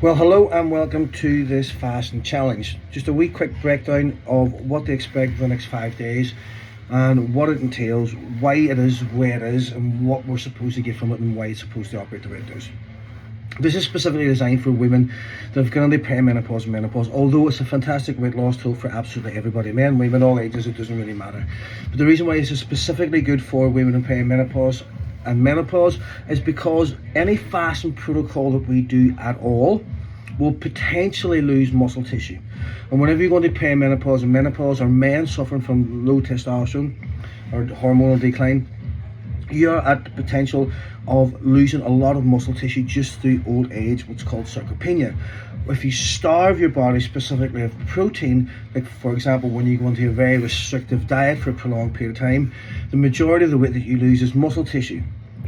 Well, hello and welcome to this fasting challenge. Just a wee quick breakdown of what to expect for the next 5 days and what it entails, why it is where it is, and what we're supposed to get from it and why it's supposed to operate the way it does. This is specifically designed for women that have gone into perimenopause and menopause, although it's a fantastic weight loss tool for absolutely everybody, men, women, all ages, it doesn't really matter. But the reason why this is specifically good for women in perimenopause and menopause is because any fasting protocol that we do at all will potentially lose muscle tissue. And whenever you go into perimenopause and menopause, or men suffering from low testosterone or hormonal decline, you're at the potential of losing a lot of muscle tissue just through old age, what's called sarcopenia. If you starve your body specifically of protein, like for example when you go into a very restrictive diet for a prolonged period of time, the majority of the weight that you lose is muscle tissue.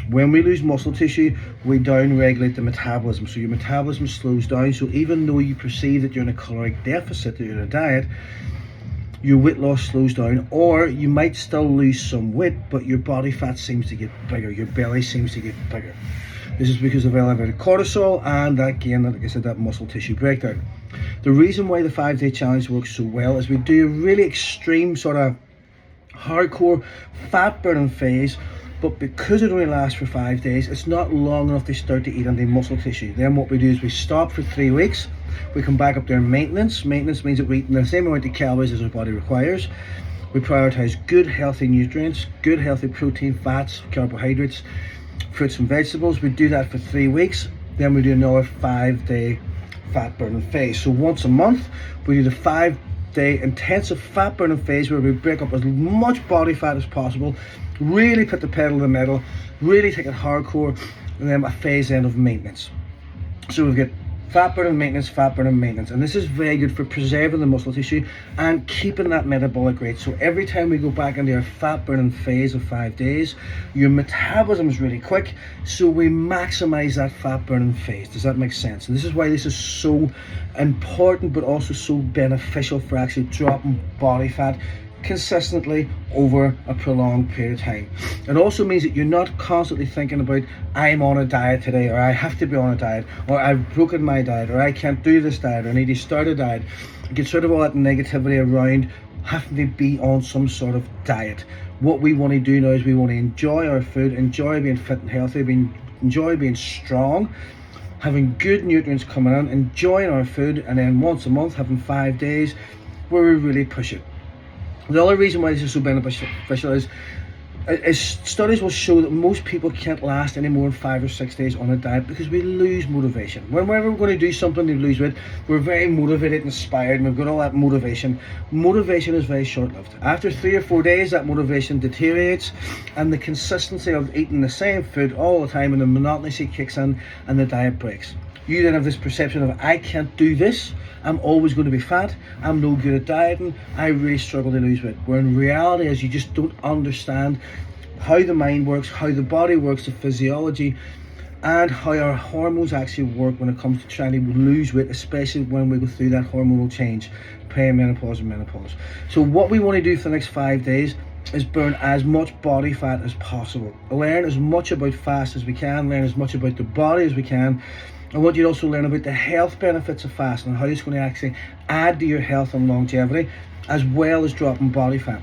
When we lose muscle tissue, we down-regulate the metabolism, so your metabolism slows down. So even though you perceive that you're in a caloric deficit, that you're in a diet, your weight loss slows down, or you might still lose some weight, but your body fat seems to get bigger, your belly seems to get bigger. This is because of elevated cortisol and again, like I said, that muscle tissue breakdown. The reason why the 5-day challenge works so well is we do a really extreme sort of hardcore fat burning phase, but because it only lasts for 5 days, it's not long enough to start to eat into muscle tissue. Then what we do is we stop for 3 weeks, we come back up there in maintenance. Maintenance means that we're eating the same amount of calories as our body requires. We prioritize good healthy nutrients, good healthy protein, fats, carbohydrates, fruits and vegetables. We do that for 3 weeks, then we do another 5-day fat burning phase. So once a month we do the 5-day intensive fat burning phase where we break up as much body fat as possible, really put the pedal to the metal, really take it hardcore, and then a phase end of maintenance. So we've got fat burning maintenance, and this is very good for preserving the muscle tissue and keeping that metabolic rate. So every time we go back into our fat burning phase of 5 days, your metabolism is really quick, so we maximize that fat burning phase. Does that make sense? And this is why this is so important, but also so beneficial for actually dropping body fat consistently over a prolonged period of time. It also means that you're not constantly thinking about, I'm on a diet today, or I have to be on a diet, or I've broken my diet, or I can't do this diet, or I need to start a diet. Get rid of all that negativity around having to be on some sort of diet. What we want to do now is we want to enjoy our food, enjoy being fit and healthy, enjoy being strong, having good nutrients coming in, enjoying our food, and then once a month having 5 days where we really push it. The other reason why this is so beneficial is studies will show that most people can't last any more than 5 or 6 days on a diet because we lose motivation. Whenever we're going to do something to lose weight, we're very motivated, inspired, and we've got all that motivation. Motivation is very short-lived. After 3 or 4 days, that motivation deteriorates, and the consistency of eating the same food all the time and the monotony kicks in, and the diet breaks. You then have this perception of, I can't do this, I'm always going to be fat, I'm no good at dieting, I really struggle to lose weight. Where in reality is you just don't understand how the mind works, how the body works, the physiology, and how our hormones actually work when it comes to trying to lose weight, especially when we go through that hormonal change, perimenopause and menopause. So what we want to do for the next 5 days is burn as much body fat as possible. Learn as much about fast as we can, learn as much about the body as we can. I want you to also learn about the health benefits of fasting and how it's going to actually add to your health and longevity, as well as dropping body fat.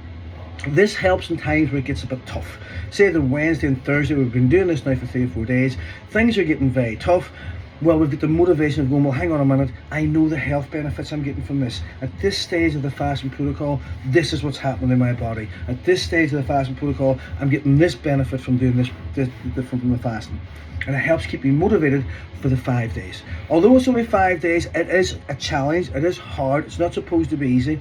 This helps in times where it gets a bit tough. Say the Wednesday and Thursday, we've been doing this now for 3 or 4 days, things are getting very tough. Well, we've got the motivation of going, well, hang on a minute, I know the health benefits I'm getting from this. At this stage of the fasting protocol, this is what's happening in my body. At this stage of the fasting protocol, I'm getting this benefit from doing this from the fasting. And it helps keep you motivated for the 5 days. Although it's only 5 days, it is a challenge, it is hard, it's not supposed to be easy,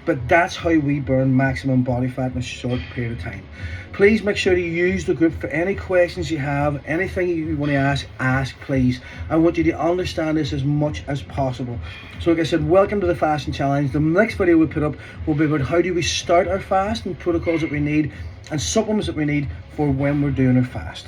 but that's how we burn maximum body fat in a short period of time. Please make sure to use the group for any questions you have, anything you want to ask please. I want you to understand this as much as possible. So like I said, welcome to the fasting challenge. The next video we put up will be about how do we start our fast and protocols that we need and supplements that we need for when we're doing our fast.